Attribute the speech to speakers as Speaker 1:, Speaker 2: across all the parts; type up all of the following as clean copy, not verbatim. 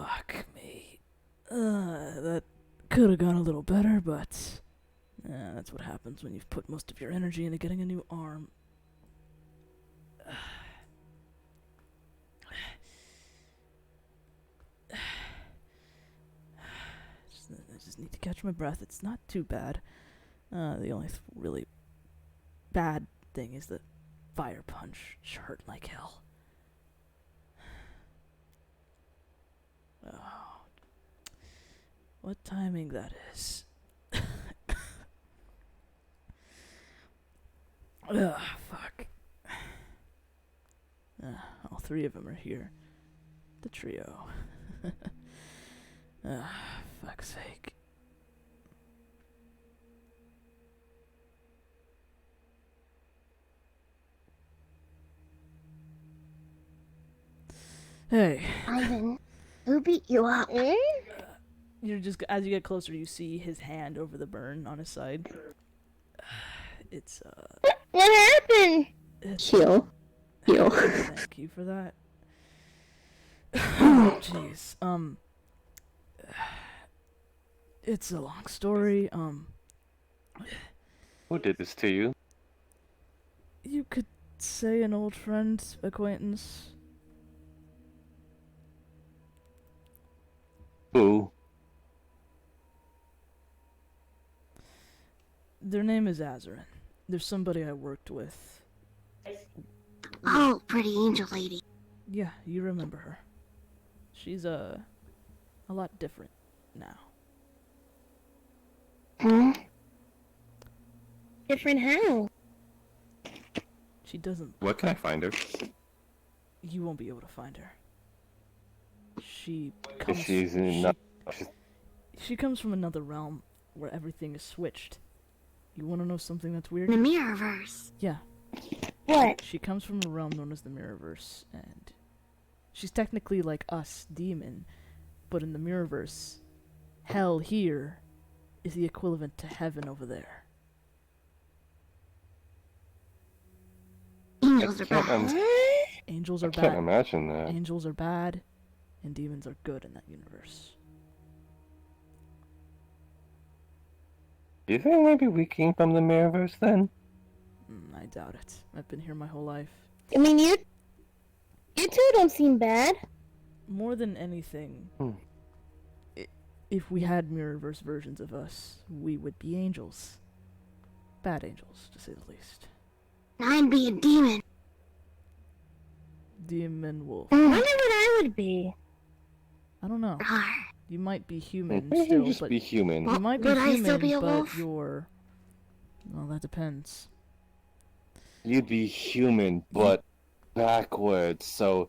Speaker 1: Fuck me. That could have gone a little better, but that's what happens when you've put most of your energy into getting a new arm. I just need to catch my breath. It's not too bad. The only really bad thing is the fire punch hurt like hell. Oh, what timing that is. Ugh, fuck. All three of them are here. The trio. Fuck's sake. Hey.
Speaker 2: Ivan, who beat you up?
Speaker 1: You're just, as you get closer, you see his hand over the burn on his side. It's,
Speaker 2: What happened?
Speaker 3: Heal. Heal.
Speaker 1: Thank you for that. Jeez. It's a long story.
Speaker 4: Who did this to you?
Speaker 1: You could say an old friend, acquaintance.
Speaker 4: Who?
Speaker 1: Their name is Azarin. There's somebody I worked with.
Speaker 2: Oh, pretty angel lady.
Speaker 1: Yeah, you remember her. She's a lot different now.
Speaker 2: Hmm? Different how?
Speaker 1: She doesn't.
Speaker 4: Where can I find her?
Speaker 1: You won't be able to find her. She
Speaker 4: If
Speaker 1: comes.
Speaker 4: she's in
Speaker 1: She comes from another realm where everything is switched. You want to know something that's
Speaker 2: The
Speaker 1: weird?
Speaker 2: Mirrorverse.
Speaker 1: Yeah.
Speaker 2: What?
Speaker 1: She comes from a realm known as the Mirrorverse, and she's technically like us, demon, but in the Mirrorverse, hell here is the equivalent to heaven over there.
Speaker 2: Angels are
Speaker 4: can't
Speaker 2: bad.
Speaker 1: Angels
Speaker 4: I
Speaker 1: are
Speaker 4: can't
Speaker 1: bad.
Speaker 4: imagine that.
Speaker 1: Angels are bad, and demons are good in that universe.
Speaker 4: Do you think maybe we came from the Mirrorverse then?
Speaker 1: I doubt it. I've been here my whole life.
Speaker 2: I mean, you two don't seem bad.
Speaker 1: More than anything,
Speaker 4: Hmm.
Speaker 1: If we had Mirrorverse versions of us, we would be angels. Bad angels, to say the least.
Speaker 2: I'd be a demon.
Speaker 1: Demon wolf.
Speaker 2: I wonder what I would be.
Speaker 1: I don't know.
Speaker 2: Rawr.
Speaker 1: You might be human
Speaker 4: Maybe
Speaker 1: still,
Speaker 4: just
Speaker 1: but
Speaker 4: be human.
Speaker 1: you might be
Speaker 2: Would I
Speaker 1: human,
Speaker 2: still be a
Speaker 1: but
Speaker 2: wolf?
Speaker 1: you're... Well, that depends.
Speaker 4: You'd be human, but backwards, so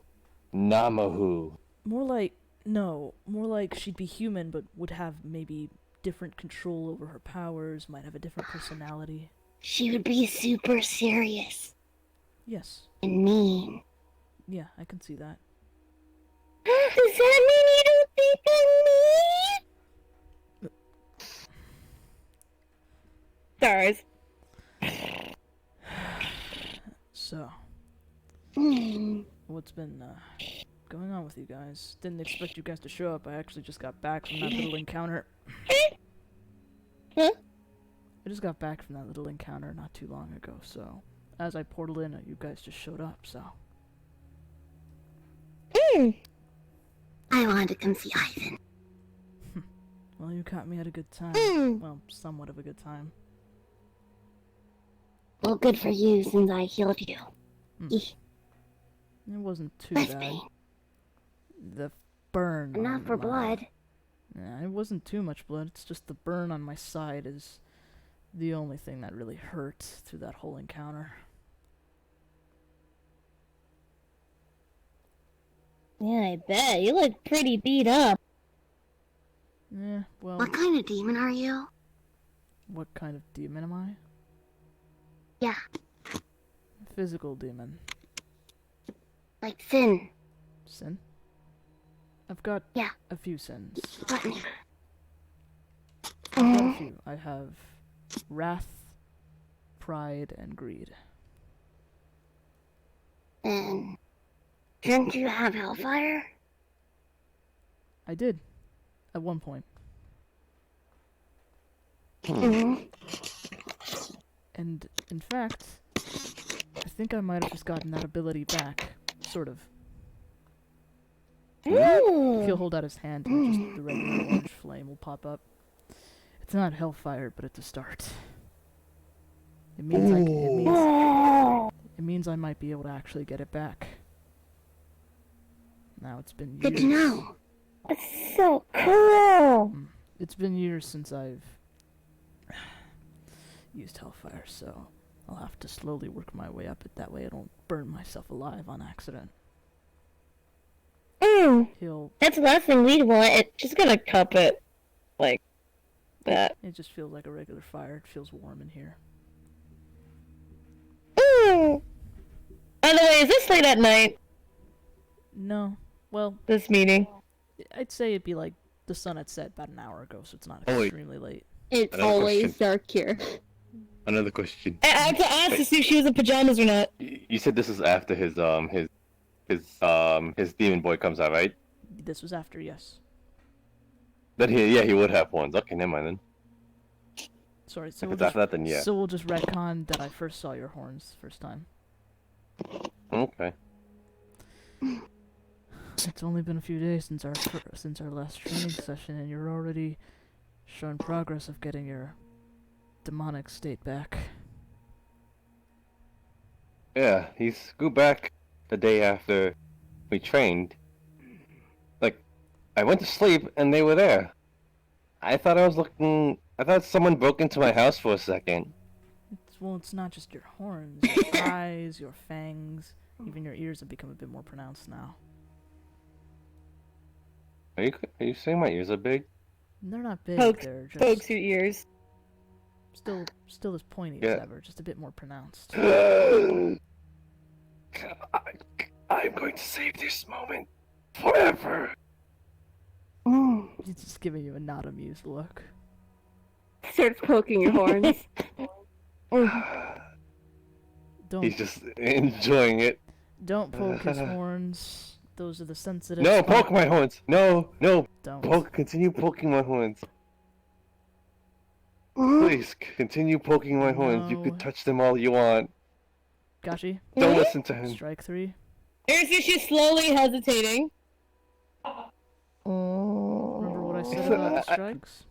Speaker 4: Namahu.
Speaker 1: More like she'd be human, but would have maybe different control over her powers, might have a different personality.
Speaker 2: She would be super serious
Speaker 1: Yes.
Speaker 2: and mean.
Speaker 1: Yeah, I can see that.
Speaker 2: Does that mean you don't think I'm mean? Stars.
Speaker 1: So,
Speaker 2: Hmm.
Speaker 1: what's been going on with you guys? Didn't expect you guys to show up. I actually just got back from that little encounter.
Speaker 2: Huh?
Speaker 1: I just got back from that little encounter not too long ago, so as I portaled in, you guys just showed up, so.
Speaker 2: I wanted to come see Ivan.
Speaker 1: Well, you caught me at a good time. Well, somewhat of a good time.
Speaker 2: Well, good for you since I healed you.
Speaker 1: It wasn't too
Speaker 2: Less
Speaker 1: bad.
Speaker 2: pain.
Speaker 1: The burn.
Speaker 2: Enough
Speaker 1: on
Speaker 2: for
Speaker 1: my-
Speaker 2: blood.
Speaker 1: Yeah, it wasn't too much blood. It's just the burn on my side is the only thing that really hurt through that whole encounter.
Speaker 2: Yeah, I bet. You look pretty beat up.
Speaker 1: Yeah, well,
Speaker 2: What kind of demon are you?
Speaker 1: what kind of demon am I?
Speaker 2: Yeah,
Speaker 1: Physical demon.
Speaker 2: like sin.
Speaker 1: Sin? I've got
Speaker 2: Yeah.
Speaker 1: a few sins.
Speaker 2: Gluttony.
Speaker 1: I've got a few. I have wrath, pride, and greed.
Speaker 2: And shouldn't you have hellfire?
Speaker 1: I did. At one point.
Speaker 2: Mhm.
Speaker 1: And, in fact, I think I might have just gotten that ability back. Sort of. He'll hold out his hand and just the regular orange flame will pop up. It's not hellfire, but it's a start. It means it means I might be able to actually get it back. Now it's been years.
Speaker 2: Good to know.
Speaker 5: That's so cool.
Speaker 1: It's been years since I've used hellfire, so I'll have to slowly work my way up it. That way I don't burn myself alive on accident. He'll.
Speaker 5: That's the last thing we'd want. It's just gonna cup it like that.
Speaker 1: It just feels like a regular fire. It feels warm in here.
Speaker 5: By the way, is this late at night?
Speaker 1: No. Well,
Speaker 5: This meeting?
Speaker 1: I'd say it'd be like the sun had set about an hour ago, so it's not
Speaker 4: Oh, wait.
Speaker 1: extremely late.
Speaker 3: It's
Speaker 4: Another
Speaker 3: always
Speaker 4: question.
Speaker 3: dark here.
Speaker 4: Another question.
Speaker 5: I had to ask to see if she was in pajamas or not.
Speaker 4: You said this is after his demon boy comes out, right?
Speaker 1: This was after, yes.
Speaker 4: Then he would have horns. Okay, never mind then.
Speaker 1: Sorry, so
Speaker 4: If
Speaker 1: we'll
Speaker 4: it's
Speaker 1: just,
Speaker 4: after that, then yeah.
Speaker 1: so we'll just retcon that I first saw your horns first time.
Speaker 4: Okay.
Speaker 1: It's only been a few days since our last training session, and you're already showing progress of getting your demonic state back.
Speaker 4: Yeah, he grew back the day after we trained. Like, I went to sleep and they were there. I thought someone broke into my house for a second.
Speaker 1: It's not just your horns, your eyes, your fangs, even your ears have become a bit more pronounced now.
Speaker 4: Are you saying my ears are big?
Speaker 1: They're not big,
Speaker 5: Pokes-
Speaker 1: they're just
Speaker 5: Pokes your ears.
Speaker 1: still as pointy
Speaker 4: Yeah.
Speaker 1: as ever, just a bit more pronounced.
Speaker 4: I'm going to save this moment forever.
Speaker 1: He's just giving you a not amused look.
Speaker 3: Starts poking your horns.
Speaker 1: Don't
Speaker 4: He's just enjoying it.
Speaker 1: don't poke his horns. Those are the sensitive
Speaker 4: No,
Speaker 1: spots.
Speaker 4: poke my horns. No,
Speaker 1: Don't.
Speaker 4: continue poking my horns. Please, continue poking my horns. You
Speaker 1: No.
Speaker 4: could touch them all you want.
Speaker 1: Gashi,
Speaker 4: Don't listen to him.
Speaker 1: strike 3.
Speaker 5: Here's she's slowly hesitating.
Speaker 1: Remember what I said about strikes?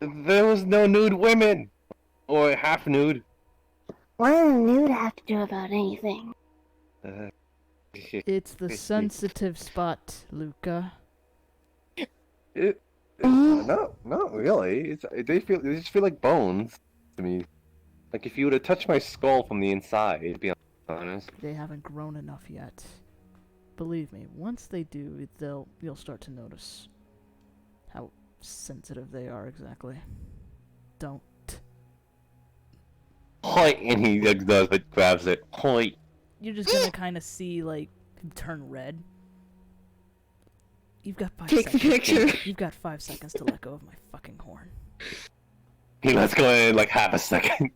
Speaker 4: There was no nude women. Or half nude.
Speaker 2: What does nude have to do about anything?
Speaker 1: It's the sensitive spot, Luca.
Speaker 4: No, not really. They just feel like bones to me. Like if you were to touch my skull from the inside, to be honest.
Speaker 1: They haven't grown enough yet. Believe me, once they do, you'll start to notice how sensitive they are exactly. Don't.
Speaker 4: Hoit, and he like does it, grabs it. Hoit.
Speaker 1: You're just gonna kind of see, like, him turn red. You've got 5
Speaker 3: Takes a
Speaker 1: seconds.
Speaker 3: picture.
Speaker 1: You've got 5 seconds to let go of my fucking horn.
Speaker 4: He lets go in like half a second.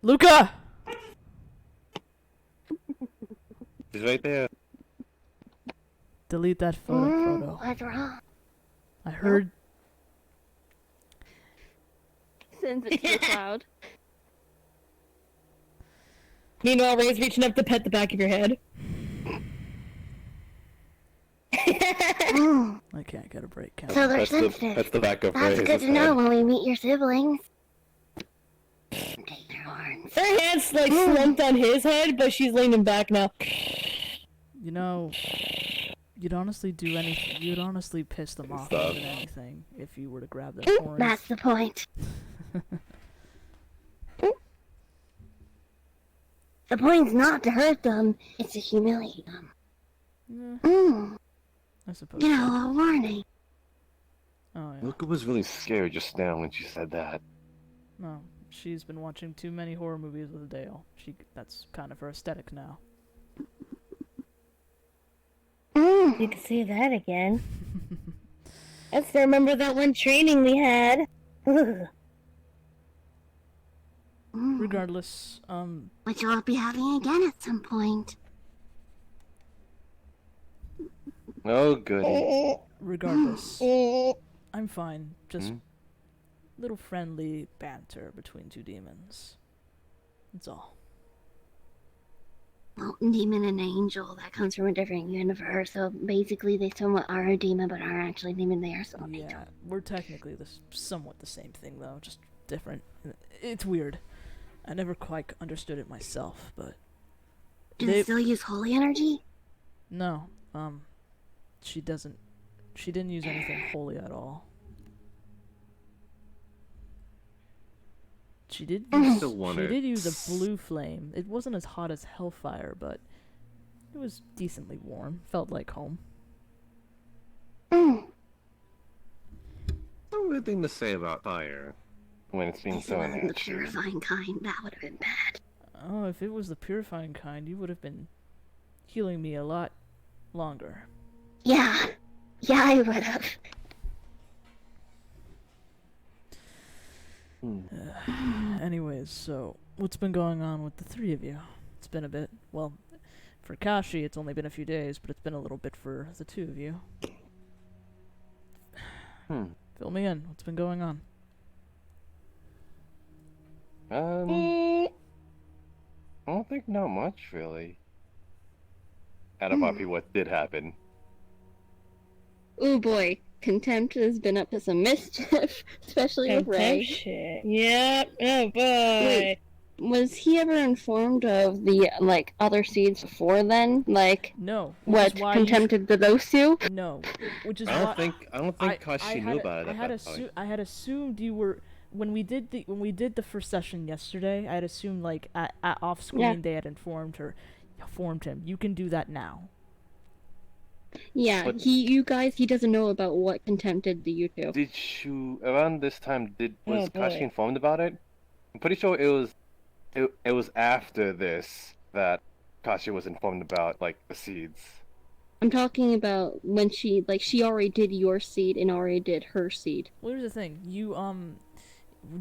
Speaker 1: Luca!
Speaker 4: He's right there.
Speaker 1: Delete that photo.
Speaker 2: What's wrong?
Speaker 1: I heard.
Speaker 3: Sends it to the cloud.
Speaker 5: Meanwhile, Ray's reaching up to pet the back of your head.
Speaker 1: I can't get a break, can
Speaker 2: So
Speaker 1: I?
Speaker 2: they're sensitive.
Speaker 4: That's the back of
Speaker 2: That's
Speaker 4: Ray's
Speaker 2: good to
Speaker 4: head.
Speaker 2: know when we meet your siblings. Take their horns.
Speaker 5: Her hand's like slumped on his head, but she's leaning back now.
Speaker 1: You know, you'd honestly do anything. You'd honestly piss them off more than anything if you were to grab their horns.
Speaker 2: That's the point. The point's not to hurt them, it's to humiliate them.
Speaker 1: Yeah, I suppose.
Speaker 2: You know, a warning.
Speaker 1: Oh yeah.
Speaker 4: Luca was really scared just now when she said that.
Speaker 1: No, she's been watching too many horror movies with Dale. That's kind of her aesthetic now.
Speaker 5: You can say that again. I still remember that one training we had.
Speaker 1: Regardless,
Speaker 2: Which we'll be having again at some point.
Speaker 4: Oh, goody.
Speaker 1: Regardless, I'm fine. Just
Speaker 4: Hmm?
Speaker 1: little friendly banter between two demons. That's all.
Speaker 2: Well, demon and angel, that comes from a different universe. So basically, they somewhat are a demon, but aren't actually demon. They are still an angel.
Speaker 1: Yeah, we're technically somewhat the same thing though, just different. It's weird. I never quite understood it myself, but
Speaker 2: Do they still use holy energy?
Speaker 1: no, she doesn't. She didn't use anything holy at all. She did.
Speaker 4: Still wonder.
Speaker 1: She did use a blue flame. It wasn't as hot as hellfire, but it was decently warm. Felt like home.
Speaker 2: Mm.
Speaker 4: A weird thing to say about fire when it's being
Speaker 2: This
Speaker 4: so
Speaker 2: wasn't the
Speaker 4: natural.
Speaker 2: purifying kind. That would have been bad.
Speaker 1: Oh, if it was the purifying kind, you would have been healing me a lot longer.
Speaker 2: Yeah. Yeah, I would have.
Speaker 1: Anyways, so what's been going on with the three of you? It's been a bit. Well, for Kashi, it's only been a few days, but it's been a little bit for the two of you. Fill me in. What's been going on?
Speaker 4: I don't think not much, really. Out of Poppy, what did happen?
Speaker 3: Oh boy, Contempt has been up to some mischief, especially with Ray.
Speaker 5: Shit. Yep. Oh boy.
Speaker 3: Wait. Was he ever informed of the other seeds before then?
Speaker 1: No.
Speaker 3: What Contempt did to those two?
Speaker 1: No. Which is
Speaker 4: I
Speaker 1: why
Speaker 4: don't think Kashi knew about it
Speaker 1: I
Speaker 4: at
Speaker 1: had
Speaker 4: that point.
Speaker 1: I had assumed you were when we did the first session yesterday. I had assumed at off screen they had informed him. You can do that now.
Speaker 3: Yeah,
Speaker 4: But-
Speaker 3: you guys, he doesn't know about what Contempt did to you two.
Speaker 4: Did you around this time? Was
Speaker 5: Oh, boy.
Speaker 4: Kashi informed about it? I'm pretty sure it was after this that Kashi was informed about the seeds.
Speaker 3: I'm talking about when she already did your seed and already did her seed.
Speaker 1: Well, here's the thing. You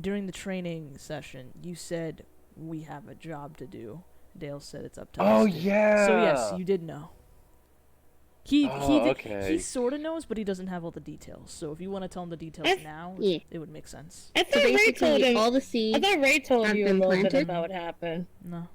Speaker 1: during the training session, you said we have a job to do. Dale said it's up to us.
Speaker 4: Oh
Speaker 1: to-
Speaker 4: yeah.
Speaker 1: So yes, you did know. He
Speaker 4: okay.
Speaker 1: He sort of knows, but he doesn't have all the details. So if you want to tell him the details now,
Speaker 3: Yeah.
Speaker 1: it would make sense.
Speaker 5: I
Speaker 3: So
Speaker 5: thought Ray told
Speaker 3: basically,
Speaker 5: him.
Speaker 3: all the
Speaker 5: I
Speaker 3: seeds,
Speaker 5: thought Ray told
Speaker 3: have
Speaker 5: you a
Speaker 3: been
Speaker 5: little bit
Speaker 3: planted.
Speaker 5: about what happened.
Speaker 1: No.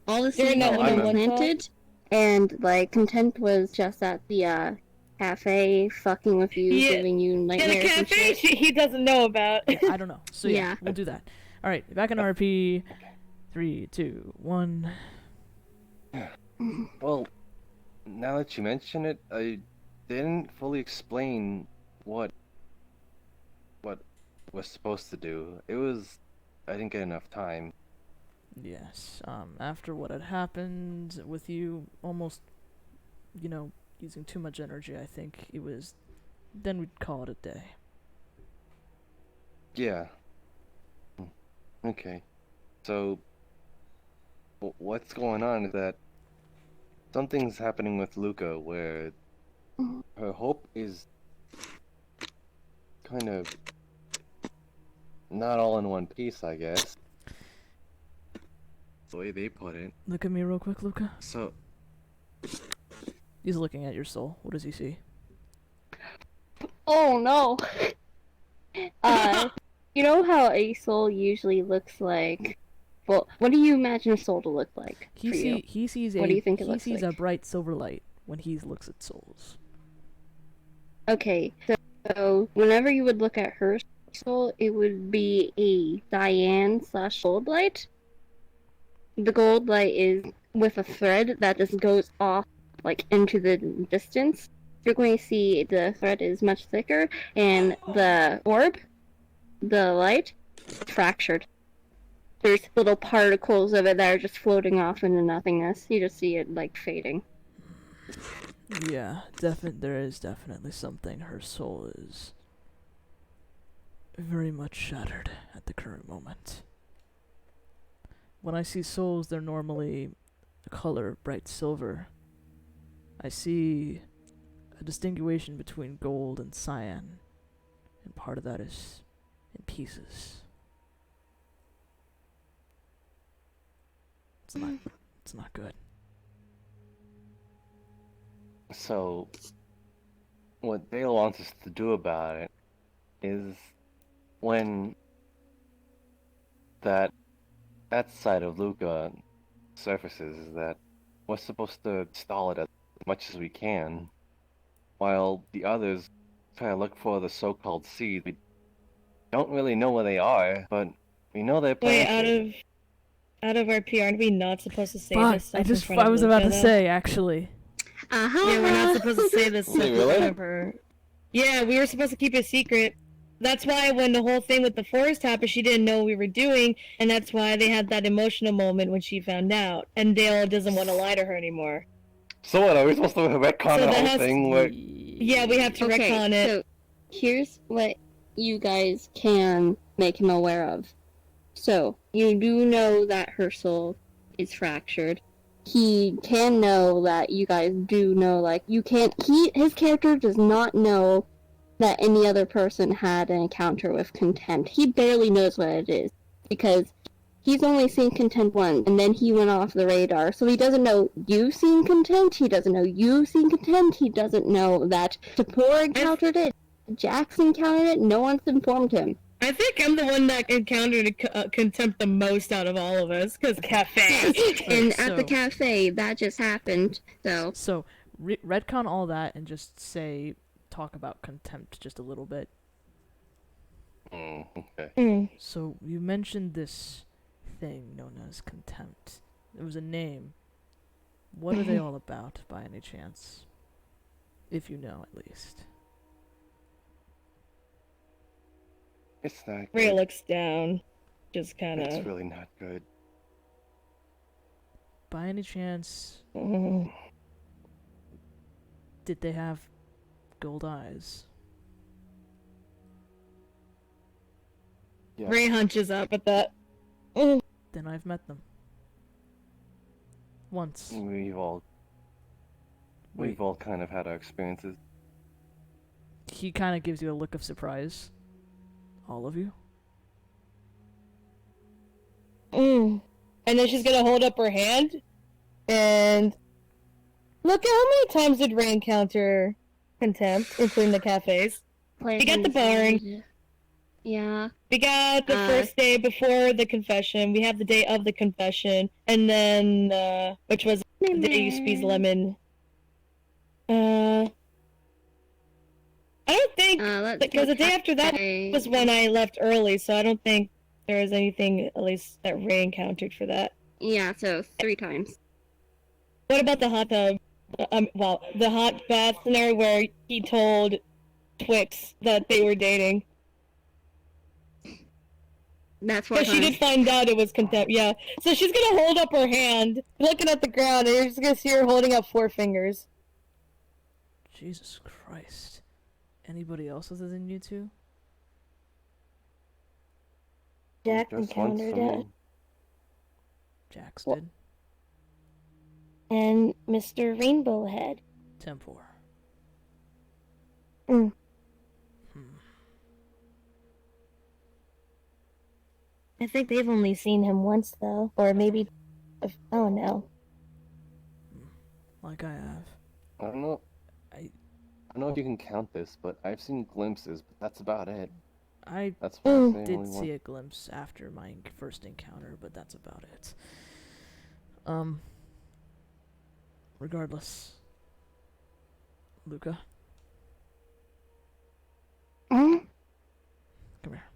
Speaker 3: all the
Speaker 5: During
Speaker 3: seeds
Speaker 5: that
Speaker 3: have
Speaker 4: one
Speaker 3: been
Speaker 4: on
Speaker 5: one
Speaker 3: planted, and Contempt was just at the cafe fucking with you,
Speaker 5: Yeah.
Speaker 3: giving you
Speaker 5: Yeah, the
Speaker 3: nightmares and
Speaker 5: cafe
Speaker 3: shit.
Speaker 5: he doesn't know about.
Speaker 1: Yeah, I don't know. So yeah,
Speaker 3: Yeah.
Speaker 1: we'll do that. All right, back in RP. 3, 2, 1.
Speaker 4: Well, now that you mention it, I didn't fully explain what was supposed to do. I didn't get enough time.
Speaker 1: Yes. After what had happened with you, almost, using too much energy, I think it was. Then we'd call it a day.
Speaker 4: Yeah. Okay. So, what's going on is that something's happening with Luca where her hope is kind of not all in one piece, I guess. The way they put it.
Speaker 1: Look at me real quick, Luca.
Speaker 4: So,
Speaker 1: He's looking at your soul. What does he see?
Speaker 3: Oh no! You know how a soul usually looks like? Well, what do you imagine a soul to look like for you?
Speaker 1: He sees
Speaker 3: What do you think it looks
Speaker 1: a
Speaker 3: like?
Speaker 1: bright silver light when he looks at souls.
Speaker 3: Okay, so whenever you would look at her soul, it would be a cyan/gold light. The gold light is with a thread that just goes off into the distance. You're going to see the thread is much thicker, and the orb, the light, fractured. There's little particles of it that are just floating off into nothingness. You just see it fading.
Speaker 1: Yeah, there is definitely something. Her soul is very much shattered at the current moment. When I see souls, they're normally a color bright silver. I see a distinguishing between gold and cyan, and part of that is in pieces. It's not good.
Speaker 4: So, what Dale wants us to do about it is when that side of Luca surfaces, is that we're supposed to stall it as much as we can, while the others try to look for the so-called seeds. We don't really know where they are, but we know they're
Speaker 5: Wait,
Speaker 4: planted.
Speaker 5: out of our PR, aren't we not supposed to say
Speaker 1: Fuck,
Speaker 5: this stuff in front
Speaker 1: I
Speaker 5: of
Speaker 1: was about
Speaker 5: Luca,
Speaker 1: to
Speaker 5: though?
Speaker 1: say, actually.
Speaker 2: Uh-huh.
Speaker 5: Yeah, we're not supposed to say this stuff
Speaker 4: Wait,
Speaker 5: in
Speaker 4: really?
Speaker 5: front of her. Yeah, we were supposed to keep it secret. That's why when the whole thing with the forest happened, she didn't know what we were doing, and that's why they had that emotional moment when she found out. And Dale doesn't want to lie to her anymore.
Speaker 4: So what, are we supposed to retcon
Speaker 5: So
Speaker 4: the
Speaker 5: that
Speaker 4: whole
Speaker 5: has
Speaker 4: thing? Where...
Speaker 5: Yeah, we have to retcon it.
Speaker 3: So here's what you guys can make him aware of. So you do know that her soul is fractured. He can know that you guys do know, like, you can't, his character does not know that any other person had an encounter with contempt. He barely knows what it is, because he's only seen contempt once, and then he went off the radar, so he doesn't know you've seen contempt, he doesn't know you've seen contempt, he doesn't know that Tapor encountered it, Jackson encountered it, no one's informed him.
Speaker 5: I think I'm the one that encountered contempt the most out of all of us, because cafe.
Speaker 3: And
Speaker 1: Alright,
Speaker 3: at the
Speaker 1: so-
Speaker 3: cafe, that just happened, so...
Speaker 1: So, retcon all that and just talk about contempt just a little bit.
Speaker 4: Okay.
Speaker 1: So, you mentioned this thing known as contempt. It was a name. What are they all about, by any chance? If you know, at least.
Speaker 4: It's not
Speaker 5: Rhea
Speaker 4: good.
Speaker 5: looks down, just kind
Speaker 4: It's
Speaker 5: of.
Speaker 4: really not good.
Speaker 1: By any chance,
Speaker 5: Mm.
Speaker 1: did they have gold eyes?
Speaker 4: Yeah.
Speaker 5: Ray hunches up at that.
Speaker 1: Then I've met them. Once.
Speaker 4: We've all kind of had our experiences.
Speaker 1: He kind of gives you a look of surprise. All of you?
Speaker 5: And then she's gonna hold up her hand, and look at how many times did Ray encounter contempt, including the cafes. We got the barn.
Speaker 3: Yeah.
Speaker 5: We got the first day before the confession. We have the day of the confession, and then which was the day you squeeze lemon. I don't think because the day after that was when I left early, so I don't think there was anything at least that Ray encountered for that.
Speaker 3: Yeah, so 3 times.
Speaker 5: What about the hot tub? Well, the hot bath scenario where he told Twix that they were dating.
Speaker 3: That's what
Speaker 5: Because she did find out it was contempt, yeah. So she's gonna hold up her hand, looking at the ground, and you're just gonna see her holding up 4 fingers.
Speaker 1: Jesus Christ. Anybody else other than you two?
Speaker 5: Jack
Speaker 4: Just once
Speaker 5: encountered
Speaker 4: for
Speaker 5: it.
Speaker 4: me.
Speaker 1: Jax
Speaker 5: Wha-
Speaker 1: did.
Speaker 5: And Mr. Rainbow Head.
Speaker 1: Tempor.
Speaker 5: Mm. I think they've only seen him once, though. Or maybe... Oh, no.
Speaker 1: Like I have.
Speaker 4: I don't know.
Speaker 1: I-
Speaker 4: I don't know if you can count this, but I've seen glimpses, but that's about it.
Speaker 1: I
Speaker 4: That's what I'm saying.
Speaker 1: did
Speaker 4: only
Speaker 1: see
Speaker 4: one.
Speaker 1: a glimpse after my first encounter, but that's about it. Regardless. Luca,
Speaker 2: Hmm?
Speaker 1: come here.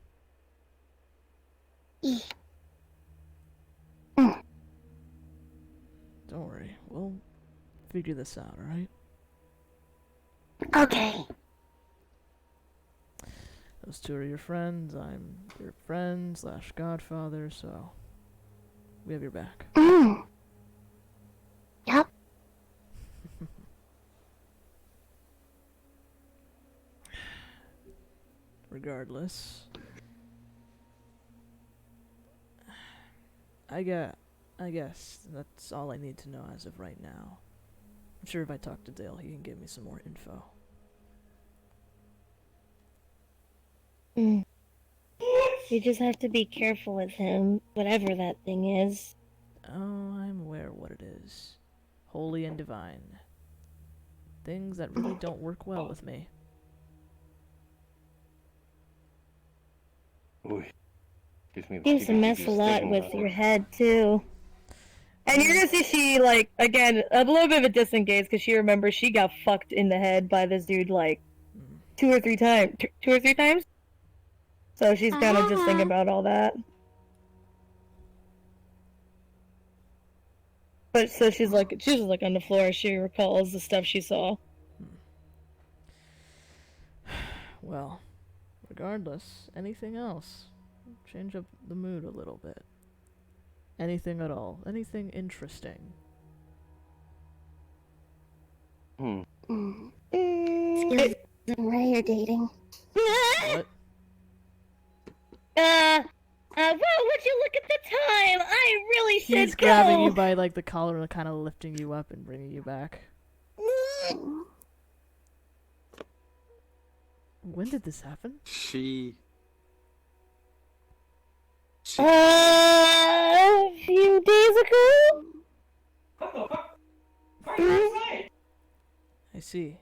Speaker 1: Don't worry, we'll figure this out, alright?
Speaker 2: Okay.
Speaker 1: Those two are your friends, I'm your friend / godfather, so we have your back.
Speaker 2: Mm. Yep.
Speaker 1: Regardless, I guess that's all I need to know as of right now. I'm sure if I talk to Dale, he can give me some more info.
Speaker 5: You just have to be careful with him, whatever that thing is.
Speaker 1: Oh, I'm aware of what it is. Holy and divine. Things that really don't work well with me.
Speaker 4: Ooh, gives me the
Speaker 5: Seems to mess a lot with your head too. And you're gonna see she, like, again, a little bit of a disengage because she remembers she got fucked in the head by this dude, like, two or three times. So she's kind of just thinking about all that. But so she's just like on the floor. She recalls the stuff she saw.
Speaker 1: Well, regardless, anything else? Change up the mood a little bit. Anything at all? Anything interesting?
Speaker 2: Excuse me, Ray, you're dating.
Speaker 1: What?
Speaker 5: Well, would you look at the time? I really
Speaker 1: He's
Speaker 5: said go!
Speaker 1: grabbing you by, like, the collar and kind of lifting you up and bringing you back. When did this happen?
Speaker 5: A few days ago?
Speaker 6: What the fuck?
Speaker 1: I see.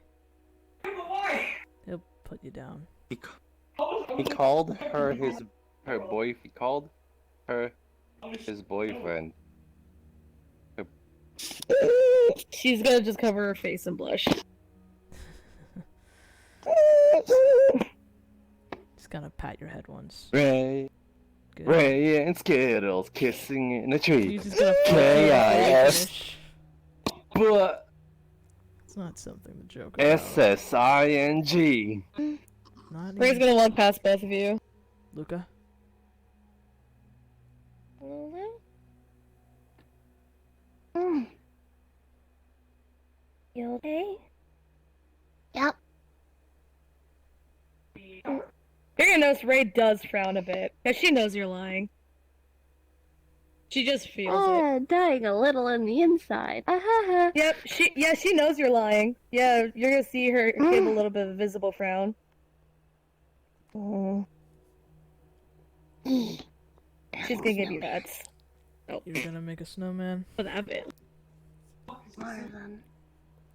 Speaker 1: He'll put you down.
Speaker 4: He called her his He called her his boyfriend.
Speaker 5: She's gonna just cover her face and blush.
Speaker 1: Just gonna pat your head once.
Speaker 4: Ray,
Speaker 1: Good.
Speaker 4: Ray and Skittles kissing in a tree.
Speaker 1: He's just gonna flip
Speaker 4: K
Speaker 1: you
Speaker 4: I
Speaker 1: and
Speaker 4: S.
Speaker 1: finish.
Speaker 4: But
Speaker 1: It's not something to joke about.
Speaker 4: SSING.
Speaker 1: Not
Speaker 5: Ray's
Speaker 1: even...
Speaker 5: gonna walk past both of you.
Speaker 1: Luca?
Speaker 5: You okay?
Speaker 2: Yep.
Speaker 5: You're gonna notice Ray does frown a bit, because she knows you're lying. She just feels it.
Speaker 3: Dying a little in the inside.
Speaker 5: Yep, she knows you're lying. Yeah, you're gonna see her give a little bit of a visible frown. Oh. She's gonna give you that. Oh,
Speaker 1: You're gonna make a snowman?
Speaker 5: for that bit.
Speaker 2: More than.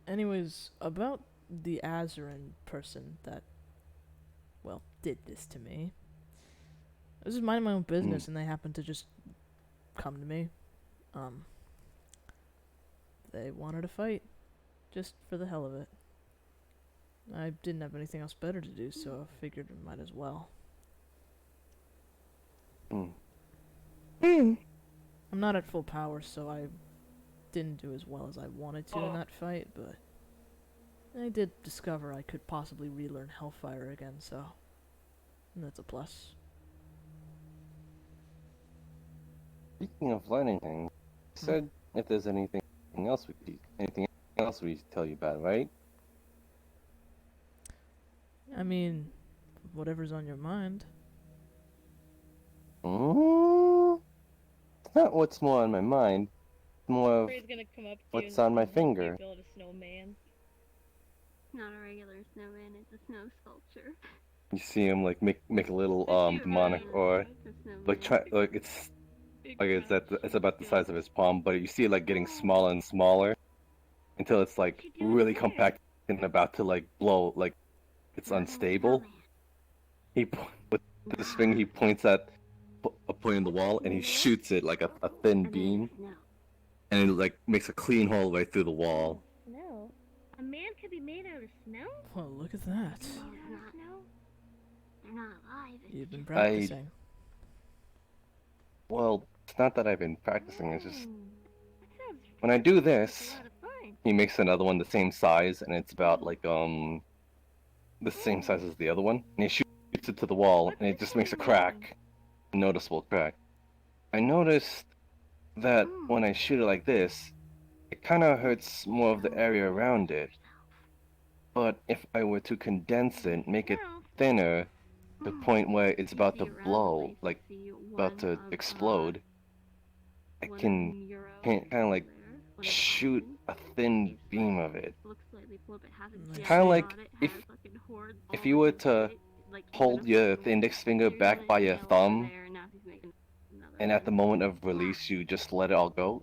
Speaker 1: Anyways, about the Azarin person that, well, did this to me. I was just minding my own business and they happened to just come to me. They wanted to fight. Just for the hell of it. I didn't have anything else better to do, so I figured I might as well. I'm not at full power, so I didn't do as well as I wanted to in that fight, but I did discover I could possibly relearn Hellfire again, so that's a plus.
Speaker 4: Speaking of learning things, you said if there's anything else we tell you about, right?
Speaker 1: I mean, whatever's on your mind.
Speaker 4: It's not what's more on my mind. It's more of
Speaker 5: Ray's gonna come up to
Speaker 4: what's
Speaker 5: you
Speaker 4: on my
Speaker 5: and
Speaker 4: finger.
Speaker 5: build a snowman.
Speaker 2: Not a regular snowman, it's a snow sculpture.
Speaker 4: You see him like make a little demonic or
Speaker 2: It's a snowman.
Speaker 4: like try like it's it's about the size of his palm, but you see it like getting smaller and smaller until it's like really compact and about to like blow, like it's unstable. With this thing he points at a point in the wall and he shoots it like a thin beam, and it like makes a clean hole right through the wall.
Speaker 3: No. A man could be made out of snow?
Speaker 1: Well, look at that.
Speaker 2: They're not alive. It's
Speaker 1: You've been
Speaker 2: just-
Speaker 1: practicing.
Speaker 4: Well, it's not that I've been practicing, it's just
Speaker 3: That sounds
Speaker 4: when I do
Speaker 3: a
Speaker 4: this,
Speaker 3: lot of fun.
Speaker 4: he makes another one the same size, and it's about like the same size as the other one, and he shoots it to the wall, and it just makes a crack, a noticeable crack. I noticed that when I shoot it like this, it kind of hurts more of the area around it. But if I were to condense it, make it thinner, to the point where it's about to blow, like about to explode, I can kind of like shoot a thin beam of it. Kinda like if you were to hold your index finger back by your thumb, and at the moment of release you just let it all go.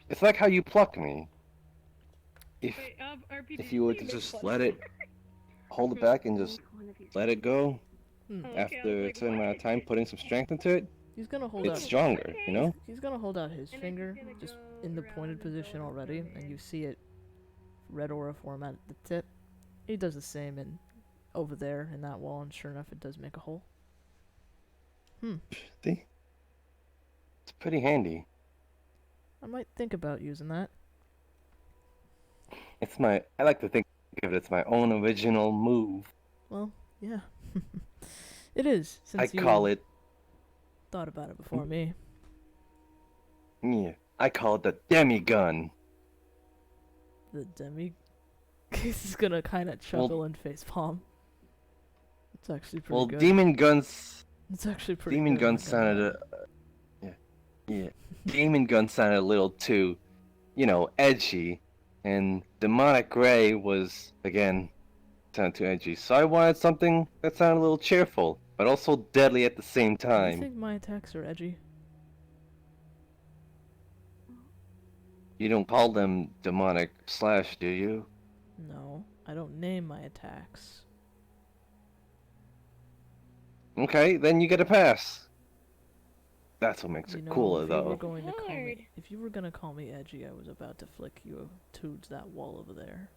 Speaker 4: It's like how you pluck me. If you were to just let it, hold it back and just let it go,
Speaker 1: Hmm.
Speaker 5: Okay, I was
Speaker 4: after a
Speaker 5: like,
Speaker 4: certain amount of
Speaker 5: what?
Speaker 4: time, putting some strength into it,
Speaker 1: He's gonna hold
Speaker 4: it's
Speaker 1: out.
Speaker 4: stronger, you know?
Speaker 1: He's gonna hold out his
Speaker 5: And it's
Speaker 1: finger,
Speaker 5: gonna
Speaker 1: just
Speaker 5: go
Speaker 1: in the
Speaker 5: around
Speaker 1: pointed
Speaker 5: the
Speaker 1: position
Speaker 5: board
Speaker 1: already,
Speaker 5: from
Speaker 1: and
Speaker 5: there.
Speaker 1: you see it red aura form at the tip. He does the same in over there in that wall, and sure enough, it does make a hole.
Speaker 4: See? It's pretty handy.
Speaker 1: I might think about using that.
Speaker 4: I like to think of it as my own original move.
Speaker 1: Well, yeah. It is,
Speaker 4: I
Speaker 1: since you
Speaker 4: call it,
Speaker 1: thought about it before me.
Speaker 4: yeah, I call it the demi-gun.
Speaker 1: The demi... He's gonna kinda chuckle and facepalm. It's actually pretty
Speaker 4: Well,
Speaker 1: good.
Speaker 4: demon guns,
Speaker 1: It's actually pretty
Speaker 4: demon
Speaker 1: good. I'm
Speaker 4: guns
Speaker 1: not gonna
Speaker 4: sounded,
Speaker 1: lie.
Speaker 4: yeah, demon gun sounded a little too, edgy, and demonic ray was, again, sounded too edgy. So I wanted something that sounded a little cheerful, but also deadly at the same
Speaker 1: Do you
Speaker 4: time.
Speaker 1: think my attacks are edgy?
Speaker 4: You don't call them demonic slash, do you?
Speaker 1: No, I don't name my attacks.
Speaker 4: Okay, then you get a pass. That's what makes
Speaker 1: You
Speaker 4: it
Speaker 1: know,
Speaker 4: cooler,
Speaker 1: if you were
Speaker 4: though.
Speaker 1: going to call me,
Speaker 5: Hard.
Speaker 1: if you were gonna call me edgy, I was about to flick you towards that wall over there.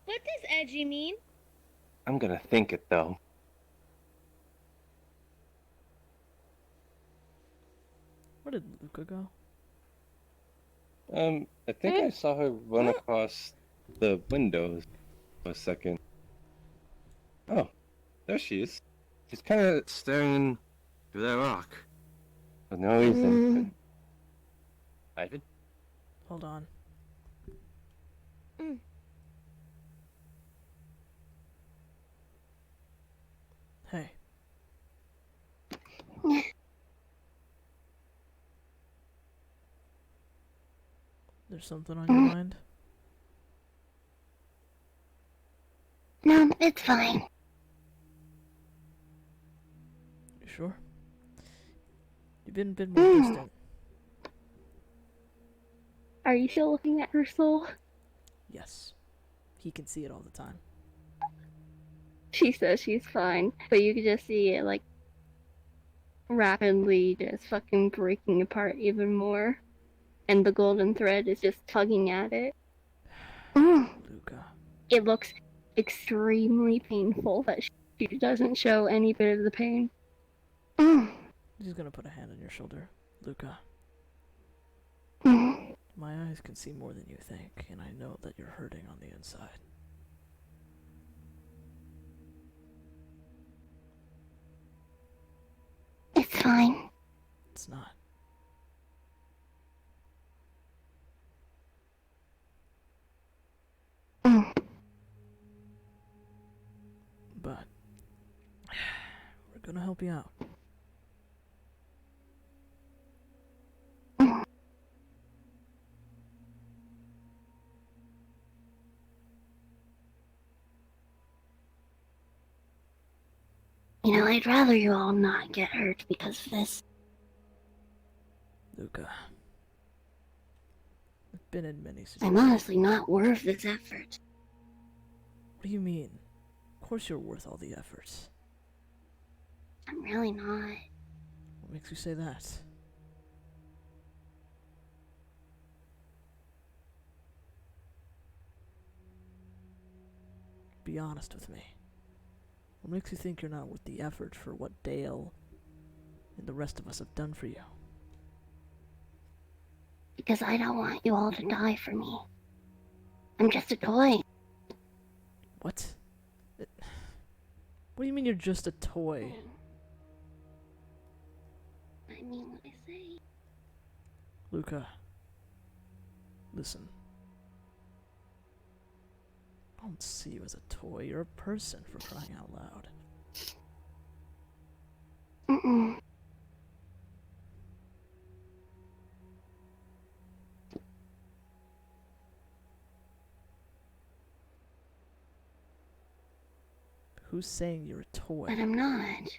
Speaker 5: What does edgy mean?
Speaker 4: I'm gonna think it, though.
Speaker 1: Where did Luca go?
Speaker 4: I think I saw her run across the windows for a second. Oh, there she is. She's kind of staring through that rock. For no reason. Ivan?
Speaker 1: Hold on. Hey. There's something on your mind?
Speaker 2: No, it's fine.
Speaker 1: You sure? You've been a bit more distant.
Speaker 3: Are you still looking at her soul?
Speaker 1: Yes. He can see it all the time.
Speaker 3: She says she's fine, but you can just see it, like, rapidly just fucking breaking apart even more. And the golden thread is just tugging at it.
Speaker 1: Luca.
Speaker 3: It looks extremely painful, but she doesn't show any bit of the pain.
Speaker 1: He's gonna put a hand on your shoulder. Luca. My eyes can see more than you think, and I know that you're hurting on the inside.
Speaker 2: It's fine.
Speaker 1: It's not. But we're gonna help you out.
Speaker 2: You know, I'd rather you all not get hurt because of this.
Speaker 1: Luca. I've been in many
Speaker 2: I'm
Speaker 1: situations.
Speaker 2: honestly not worth this effort.
Speaker 1: What do you mean? Of course you're worth all the efforts.
Speaker 2: I'm really not.
Speaker 1: What makes you say that? Be honest with me. What makes you think you're not worth the effort for what Dale and the rest of us have done for you?
Speaker 2: Because I don't want you all to die for me. I'm just a toy.
Speaker 1: What? What do you mean you're just a toy?
Speaker 2: I mean what I say.
Speaker 1: Luca. Listen. I don't see you as a toy. You're a person, for crying out loud.
Speaker 2: Mm-mm.
Speaker 1: Who's saying you're a toy?
Speaker 2: But I'm not.